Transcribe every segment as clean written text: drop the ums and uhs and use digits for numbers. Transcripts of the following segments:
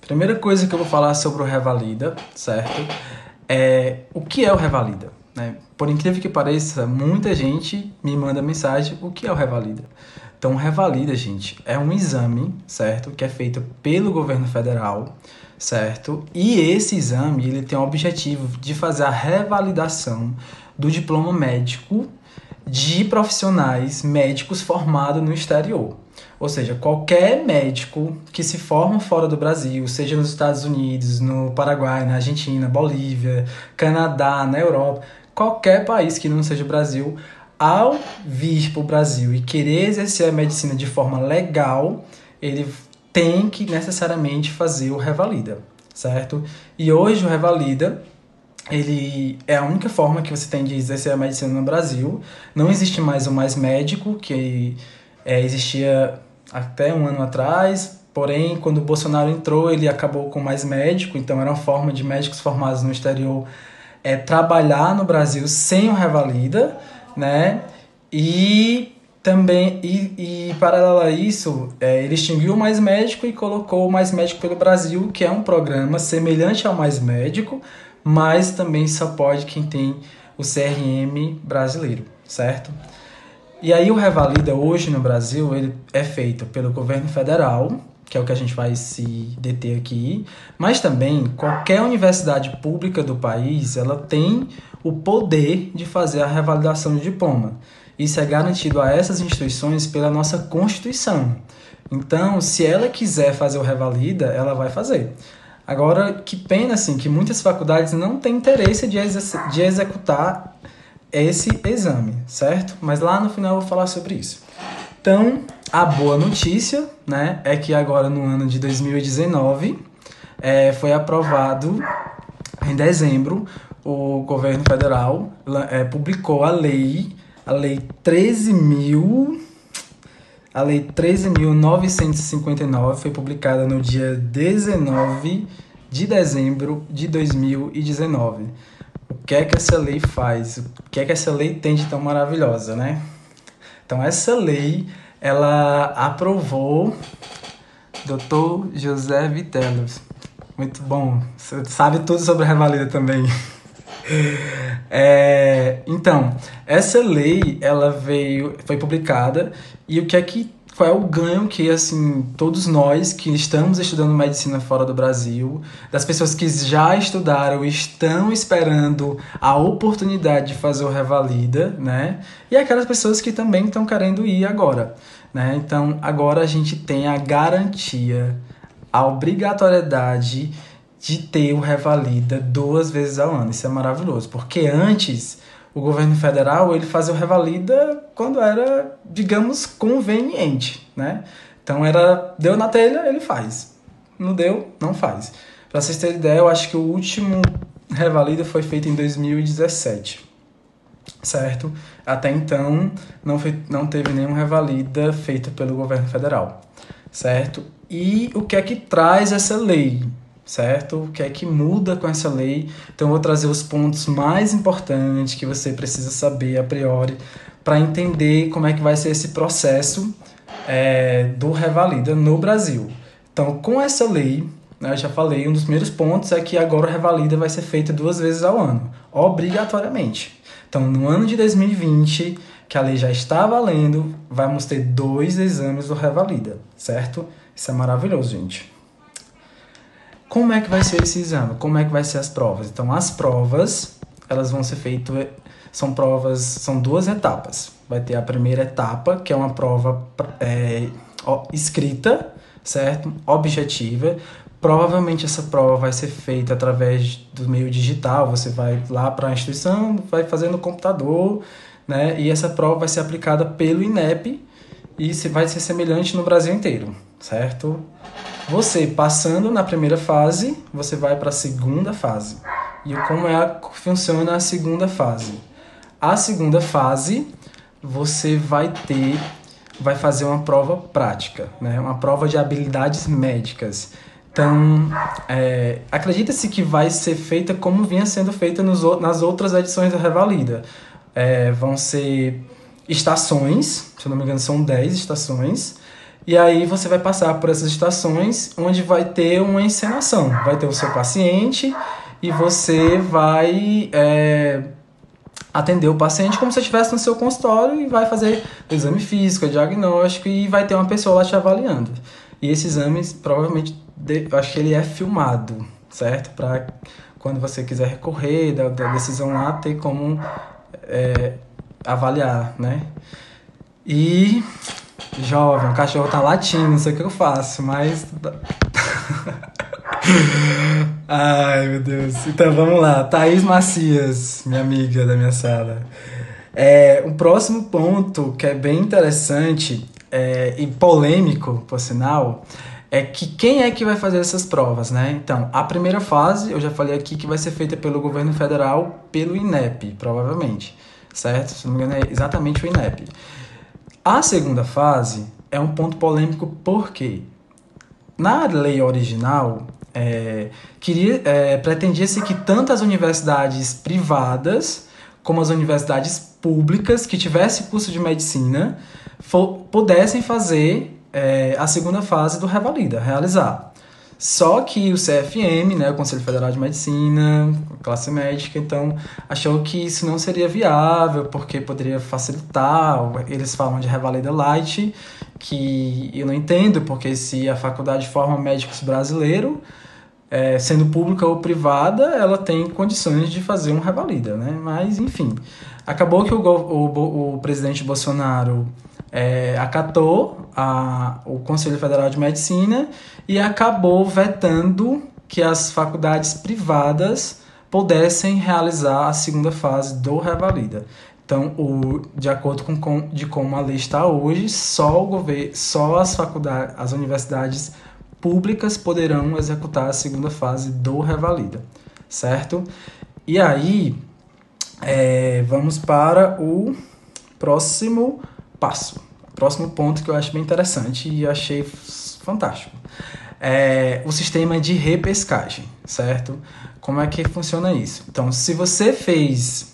Primeira coisa que eu vou falar sobre o Revalida, certo? O que é o Revalida, né? Por incrível que pareça, muita gente me manda mensagem, o que é o Revalida? Então, o Revalida, gente, é um exame, certo? Que é feito pelo governo federal, certo? E esse exame, ele tem o objetivo de fazer a revalidação do diploma médico de profissionais médicos formados no exterior. Ou seja, qualquer médico que se forma fora do Brasil, seja nos Estados Unidos, no Paraguai, na Argentina, Bolívia, Canadá, na Europa, qualquer país que não seja o Brasil, ao vir para o Brasil e querer exercer a medicina de forma legal, ele tem que necessariamente fazer o Revalida, certo? E hoje o Revalida, ele é a única forma que você tem de exercer a medicina no Brasil. Não existe mais o Mais Médico, que existia até um ano atrás, porém, quando o Bolsonaro entrou, ele acabou com o Mais Médico, então era uma forma de médicos formados no exterior trabalhar no Brasil sem o Revalida, né? E também, paralelo a isso, ele extinguiu o Mais Médico e colocou o Mais Médico pelo Brasil, que é um programa semelhante ao Mais Médico, mas também só pode quem tem o CRM brasileiro, certo? E aí o Revalida hoje no Brasil, ele é feito pelo governo federal, que é o que a gente vai se deter aqui, mas também qualquer universidade pública do país, ela tem o poder de fazer a revalidação do diploma. Isso é garantido a essas instituições pela nossa Constituição. Então, se ela quiser fazer o Revalida, ela vai fazer. Agora, que pena, assim, que muitas faculdades não têm interesse de executar esse exame, certo? Mas lá no final eu vou falar sobre isso. Então, a boa notícia, né, é que agora no ano de 2019 foi aprovado, em dezembro, o governo federal publicou a lei 13.959, foi publicada no dia 19 de dezembro de 2019. O que é que essa lei faz? O que é que essa lei tem de tão maravilhosa, né? Então, essa lei, ela aprovou Dr. José Vitelos. Muito bom. Você sabe tudo sobre a Revalida também. Então, essa lei, ela foi publicada e qual é o ganho que, assim, todos nós que estamos estudando medicina fora do Brasil, das pessoas que já estudaram e estão esperando a oportunidade de fazer o Revalida, né? E aquelas pessoas que também estão querendo ir agora, né? Então, agora a gente tem a garantia, a obrigatoriedade de ter o Revalida 2 vezes ao ano. Isso é maravilhoso, porque antes o governo federal ele fazia o Revalida quando era, digamos, conveniente, né? Então deu na telha, ele faz. Não deu, não faz. Para vocês terem ideia, eu acho que o último Revalida foi feito em 2017, certo? Até então não teve nenhum Revalida feito pelo governo federal, certo? E o que é que traz essa lei? Certo? O que é que muda com essa lei? Então, eu vou trazer os pontos mais importantes que você precisa saber a priori para entender como é que vai ser esse processo do Revalida no Brasil. Então, com essa lei, né, eu já falei, um dos primeiros pontos é que agora o Revalida vai ser feito 2 vezes ao ano, obrigatoriamente. Então, no ano de 2020, que a lei já está valendo, vamos ter 2 exames do Revalida, certo? Isso é maravilhoso, gente. Como é que vai ser esse exame? Como é que vai ser as provas? Então, as provas, elas vão ser feitas, são 2 etapas. Vai ter a primeira etapa, que é uma prova escrita, certo? Objetiva. Provavelmente essa prova vai ser feita através do meio digital. Você vai lá para a instituição, vai fazer no computador, né? E essa prova vai ser aplicada pelo INEP e vai ser semelhante no Brasil inteiro, certo? Você, passando na primeira fase, você vai para a segunda fase. E como funciona a segunda fase? A segunda fase, você vai fazer uma prova prática, né? Uma prova de habilidades médicas. Então, acredita-se que vai ser feita como vinha sendo feita nas outras edições da Revalida. Vão ser estações, se eu não me engano são 10 estações, E aí você vai passar por essas estações onde vai ter uma encenação. Vai ter o seu paciente e você vai atender o paciente como se estivesse no seu consultório e vai fazer o exame físico, o diagnóstico e vai ter uma pessoa lá te avaliando. E esse exame, provavelmente, eu acho que ele é filmado, certo? Para quando você quiser recorrer da decisão lá, ter como avaliar, né? E, jovem, o cachorro tá latindo, não sei o que eu faço, mas... Ai, meu Deus. Então, vamos lá. Thaís Macias, minha amiga da minha sala. O próximo ponto, que é bem interessante e polêmico, por sinal, é que quem é que vai fazer essas provas, né? Então, a primeira fase, eu já falei aqui que vai ser feita pelo governo federal, pelo INEP, provavelmente, certo? Se não me engano, é exatamente o INEP. A segunda fase é um ponto polêmico porque na lei original pretendia-se que tanto as universidades privadas como as universidades públicas que tivessem curso de medicina pudessem fazer a segunda fase do Revalida, realizar. Só que o CFM, né, o Conselho Federal de Medicina, classe médica, então achou que isso não seria viável, porque poderia facilitar, eles falam de Revalida Light, que eu não entendo, porque se a faculdade forma médicos brasileiros, sendo pública ou privada, ela tem condições de fazer um Revalida, né? Mas, enfim, acabou que o presidente Bolsonaro acatou o Conselho Federal de Medicina e acabou vetando que as faculdades privadas pudessem realizar a segunda fase do Revalida. Então, de acordo com como a lei está hoje, só as universidades públicas poderão executar a segunda fase do Revalida, certo? E aí, vamos para o próximo passo. Próximo ponto que eu acho bem interessante e achei fantástico. O sistema de repescagem, certo? Como é que funciona isso? Então, se você fez...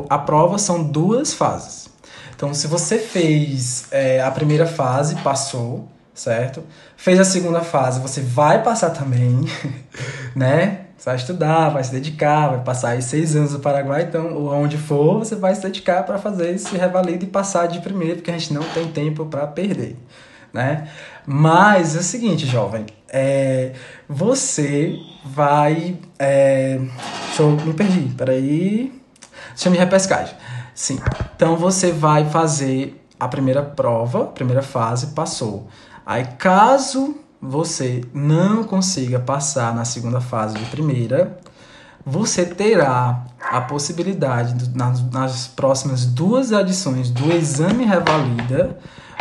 A prova são 2 fases. Então, se você fez a primeira fase, passou, certo? Fez a segunda fase, você vai passar também, né? Você vai estudar, vai se dedicar, vai passar aí 6 anos no Paraguai, então, ou onde for, você vai se dedicar para fazer esse Revalida e passar de primeiro, porque a gente não tem tempo para perder, né? Mas é o seguinte, jovem, você vai... me perdi, peraí... Sistema de repescagem. Sim. Então, você vai fazer a primeira prova, primeira fase, passou. Aí, caso você não consiga passar na segunda fase de primeira, você terá a possibilidade, nas próximas 2 edições do exame Revalida,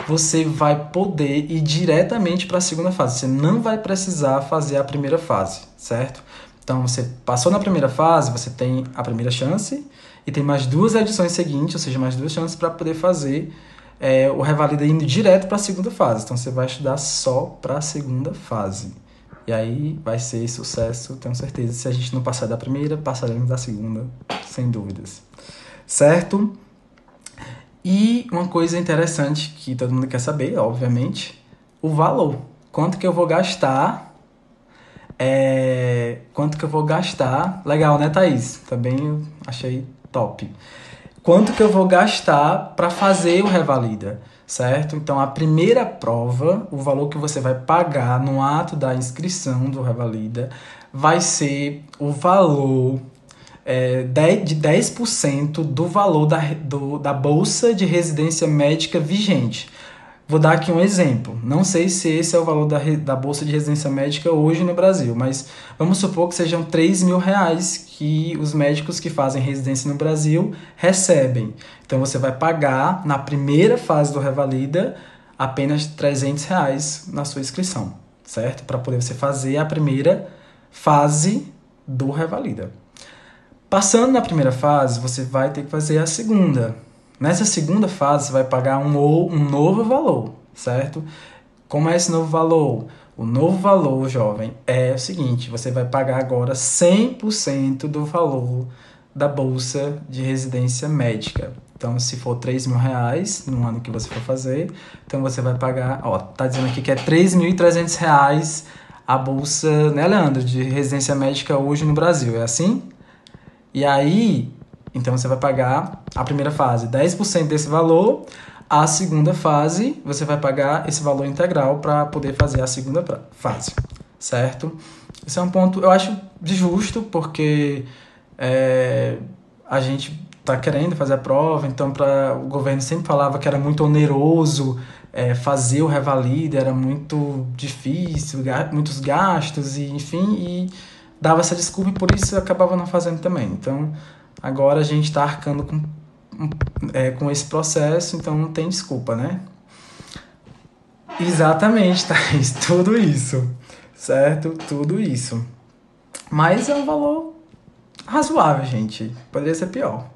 você vai poder ir diretamente para a segunda fase. Você não vai precisar fazer a primeira fase, certo? Então, você passou na primeira fase, você tem a primeira chance e tem mais 2 edições seguintes, ou seja, mais 2 chances para poder fazer o Revalida indo direto para a segunda fase. Então, você vai estudar só para a segunda fase. E aí vai ser sucesso, tenho certeza. Se a gente não passar da primeira, passaremos da segunda, sem dúvidas. Certo? E uma coisa interessante que todo mundo quer saber, obviamente, o valor. Quanto que eu vou gastar... Legal, né, Thaís? Também eu achei top. Quanto que eu vou gastar para fazer o Revalida, certo? Então, a primeira prova, o valor que você vai pagar no ato da inscrição do Revalida, vai ser o valor de 10% do valor da Bolsa de Residência Médica vigente. Vou dar aqui um exemplo. Não sei se esse é o valor da Bolsa de Residência Médica hoje no Brasil, mas vamos supor que sejam R$3.000 que os médicos que fazem residência no Brasil recebem. Então, você vai pagar, na primeira fase do Revalida, apenas R$300 na sua inscrição, certo? Para poder você fazer a primeira fase do Revalida. Passando na primeira fase, você vai ter que fazer a segunda. Nessa segunda fase, você vai pagar um novo valor, certo? Como é esse novo valor? O novo valor, jovem, é o seguinte, você vai pagar agora 100% do valor da Bolsa de Residência Médica. Então, se for R$ 3.000 no ano que você for fazer, então você vai pagar, ó, tá dizendo aqui que é R$ 3.300 a bolsa, né, Leandro, de residência médica hoje no Brasil, é assim? E aí, então você vai pagar a primeira fase 10% desse valor, a segunda fase você vai pagar esse valor integral para poder fazer a segunda fase, certo? Esse é um ponto, eu acho justo, porque a gente está querendo fazer a prova, então o governo sempre falava que era muito oneroso fazer o Revalida, era muito difícil, muitos gastos, e enfim, e dava essa desculpa e por isso acabava não fazendo também. Então, agora a gente está arcando com esse processo, então não tem desculpa, né? Exatamente, Thaís, tudo isso, certo? Tudo isso. Mas é um valor razoável, gente. Poderia ser pior.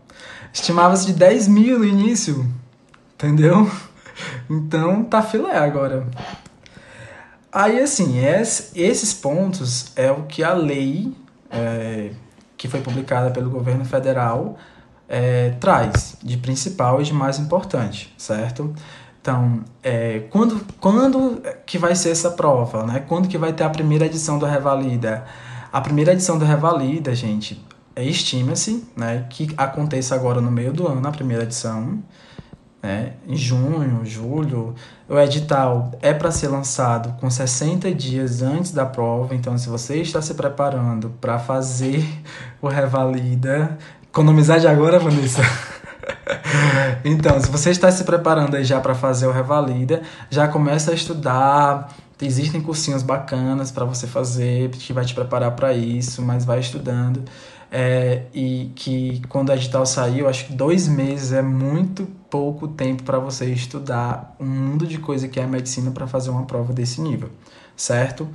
Estimava-se de 10 mil no início, entendeu? Então tá filé agora. Aí, assim, esses pontos é o que a lei que foi publicada pelo governo federal traz de principal e de mais importante, certo? Então, quando que vai ser essa prova, né? Quando que vai ter a primeira edição do Revalida? A primeira edição do Revalida, gente, estima-se, né, que aconteça agora no meio do ano, a primeira edição, né, em junho, julho. O edital é para ser lançado com 60 dias antes da prova, então se você está se preparando para fazer o Revalida, economizar de agora, Vanessa? Então, se você está se preparando aí já para fazer o Revalida, já começa a estudar. Existem cursinhos bacanas para você fazer, que vai te preparar para isso, mas vai estudando. E que quando o edital sair, eu acho que 2 meses é muito pouco tempo para você estudar um mundo de coisa que é a medicina para fazer uma prova desse nível, certo?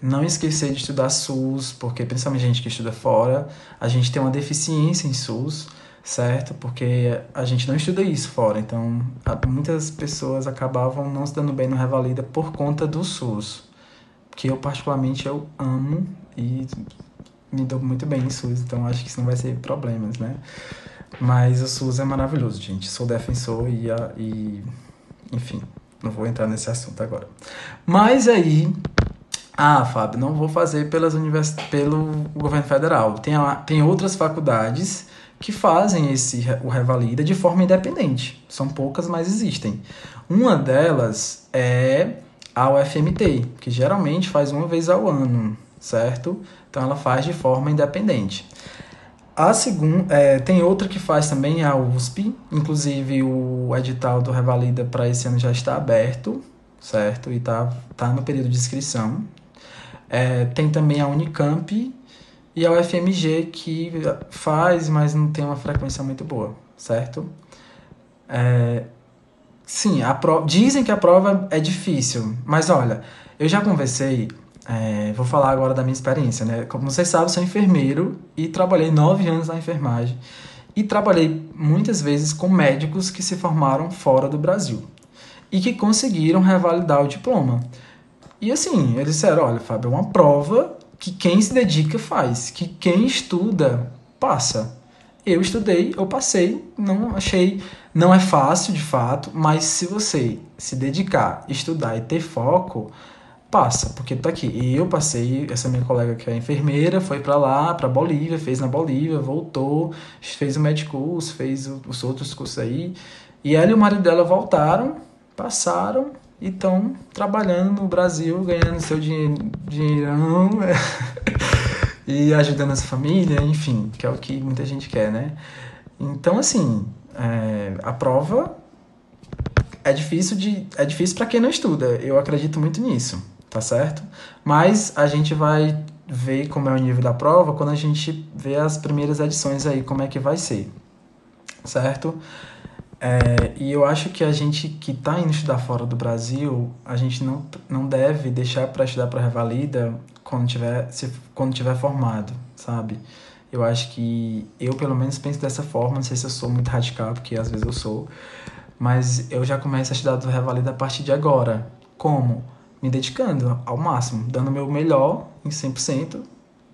Não esquecer de estudar SUS, porque principalmente a gente que estuda fora, a gente tem uma deficiência em SUS, certo? Porque a gente não estuda isso fora, então muitas pessoas acabavam não se dando bem no Revalida por conta do SUS, que eu particularmente eu amo e me dou muito bem em SUS, então acho que isso não vai ser problemas, né? Mas o SUS é maravilhoso, gente, sou defensor e enfim, não vou entrar nesse assunto agora. Mas aí, Fábio, não vou fazer pelo governo federal, tem outras faculdades que fazem o Revalida de forma independente. São poucas, mas existem. Uma delas é a UFMT, que geralmente faz uma vez ao ano, certo? Então ela faz de forma independente. A segunda, tem outra que faz também, a USP. Inclusive o edital do Revalida para esse ano já está aberto, certo? E tá no período de inscrição. Tem também a Unicamp e a UFMG, que faz, mas não tem uma frequência muito boa, certo? Sim, dizem que a prova é difícil, mas olha, eu já conversei, vou falar agora da minha experiência, né? Como vocês sabem, sou enfermeiro e trabalhei 9 anos na enfermagem. E trabalhei muitas vezes com médicos que se formaram fora do Brasil e que conseguiram revalidar o diploma. E assim, eles disseram, olha, Fábio, é uma prova que quem se dedica faz, que quem estuda passa. Eu estudei, eu passei, não é fácil de fato, mas se você se dedicar, estudar e ter foco, passa, porque tá aqui. E eu passei, essa minha colega que é enfermeira, foi para lá, para Bolívia, fez na Bolívia, voltou, fez o Medicurso, fez os outros cursos aí, e ela e o marido dela voltaram, passaram, e estão trabalhando no Brasil, ganhando seu dinheirão e ajudando essa família, enfim, que é o que muita gente quer, né? Então, assim, a prova é difícil para quem não estuda, eu acredito muito nisso, tá certo? Mas a gente vai ver como é o nível da prova quando a gente vê as primeiras edições aí, como é que vai ser, certo? E eu acho que a gente que está indo estudar fora do Brasil, a gente não deve deixar para estudar para Revalida quando tiver formado, sabe? Eu acho que eu, pelo menos, penso dessa forma. Não sei se eu sou muito radical, porque às vezes eu sou. Mas eu já começo a estudar do Revalida a partir de agora. Como? Me dedicando ao máximo, dando o meu melhor em 100%,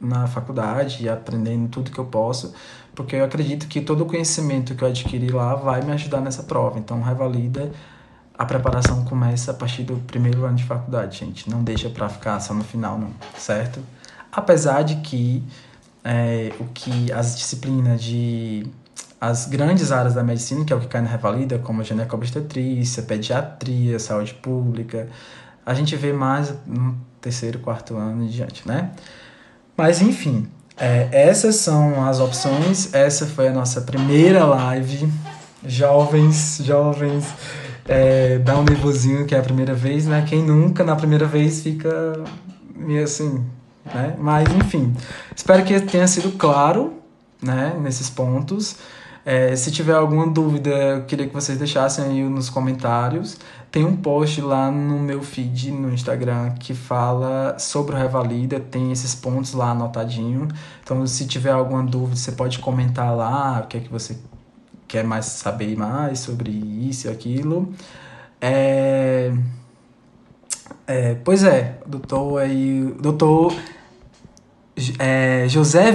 na faculdade e aprendendo tudo que eu posso, porque eu acredito que todo o conhecimento que eu adquiri lá vai me ajudar nessa prova. Então, revalida, a preparação começa a partir do primeiro ano de faculdade, gente. Não deixa pra ficar só no final, não, certo? Apesar de que o que as disciplinas de... As grandes áreas da medicina, que é o que cai na revalida, como ginecobstetrícia, pediatria, saúde pública, a gente vê mais no terceiro, quarto ano e diante, né? Mas, enfim, essas são as opções. Essa foi a nossa primeira live. Jovens, dá um nervosinho que é a primeira vez, né? Quem nunca na primeira vez fica meio assim, né? Mas, enfim, espero que tenha sido claro, né, nesses pontos. Se tiver alguma dúvida, eu queria que vocês deixassem aí nos comentários. Tem um post lá no meu feed no Instagram que fala sobre o Revalida, tem esses pontos lá anotadinho. Então, se tiver alguma dúvida, você pode comentar lá o que é que você quer mais saber mais sobre isso e aquilo. Pois é, doutor José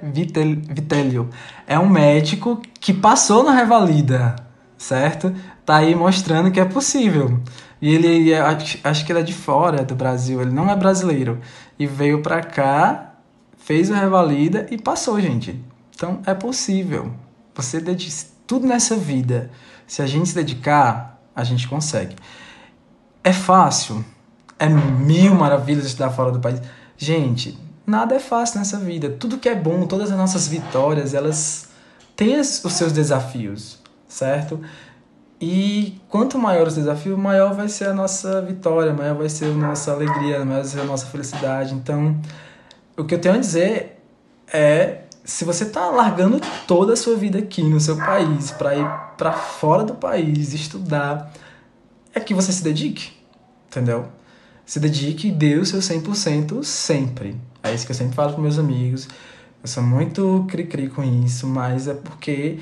Vitélio é um médico que passou na Revalida, certo? Tá aí mostrando que é possível. E ele, acho que ele é de fora do Brasil, ele não é brasileiro. E veio pra cá, fez a Revalida e passou, gente. Então, é possível. Você dedica tudo nessa vida. Se a gente se dedicar, a gente consegue. É fácil? É mil maravilhas estudar fora do país? Gente, nada é fácil nessa vida. Tudo que é bom, todas as nossas vitórias, elas têm os seus desafios, certo? E quanto maior os desafios, maior vai ser a nossa vitória, maior vai ser a nossa alegria, maior vai ser a nossa felicidade. Então, o que eu tenho a dizer é, se você está largando toda a sua vida aqui no seu país para ir para fora do país estudar, é que você se dedique, entendeu? Se dedique e dê o seu 100% sempre. É isso que eu sempre falo com meus amigos. Eu sou muito cri-cri com isso, mas é porque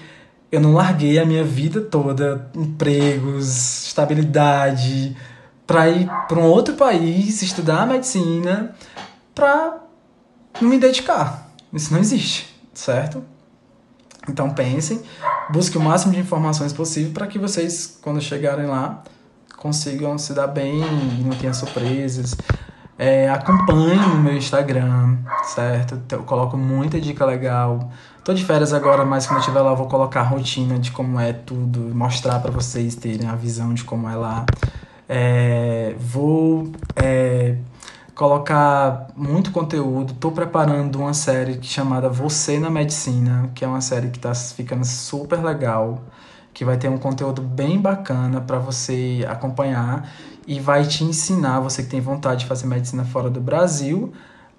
eu não larguei a minha vida toda, empregos, estabilidade, para ir para um outro país, estudar medicina, para não me dedicar. Isso não existe, certo? Então pensem, busquem o máximo de informações possível para que vocês, quando chegarem lá, consigam se dar bem e não tenham surpresas. Acompanhe no meu Instagram, certo? Eu coloco muita dica legal. Tô de férias agora, mas quando eu estiver lá eu vou colocar a rotina de como é tudo, mostrar para vocês terem a visão de como é lá. Vou colocar muito conteúdo. Tô preparando uma série chamada Você na Medicina, que é uma série que tá ficando super legal, que vai ter um conteúdo bem bacana para você acompanhar e vai te ensinar, você que tem vontade de fazer medicina fora do Brasil,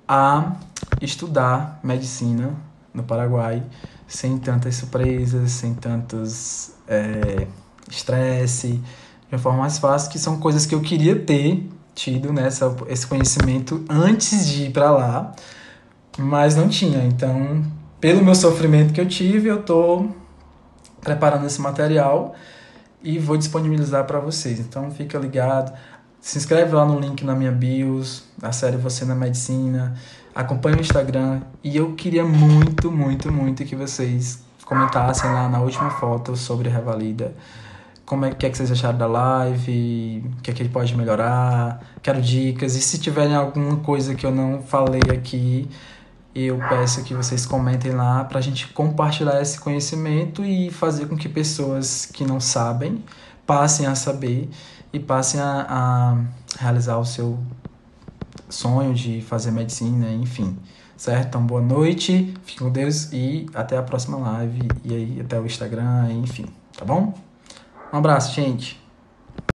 a estudar medicina no Paraguai sem tantas surpresas, sem tantos estresse, de uma forma mais fácil, que são coisas que eu queria ter tido, né, esse conhecimento antes de ir para lá, mas não tinha. Então, pelo meu sofrimento que eu tive, eu tô preparando esse material e vou disponibilizar para vocês. Então fica ligado, se inscreve lá no link na minha bios, a série Você na Medicina, acompanha o Instagram, e eu queria muito, muito, muito que vocês comentassem lá na última foto sobre a Revalida, como que é que vocês acharam da live, o que é que pode melhorar, quero dicas, e se tiverem alguma coisa que eu não falei aqui, eu peço que vocês comentem lá para a gente compartilhar esse conhecimento e fazer com que pessoas que não sabem passem a saber e passem a realizar o seu sonho de fazer medicina, enfim. Certo? Então, boa noite, fique com Deus e até a próxima live, e aí até o Instagram, enfim. Tá bom? Um abraço, gente!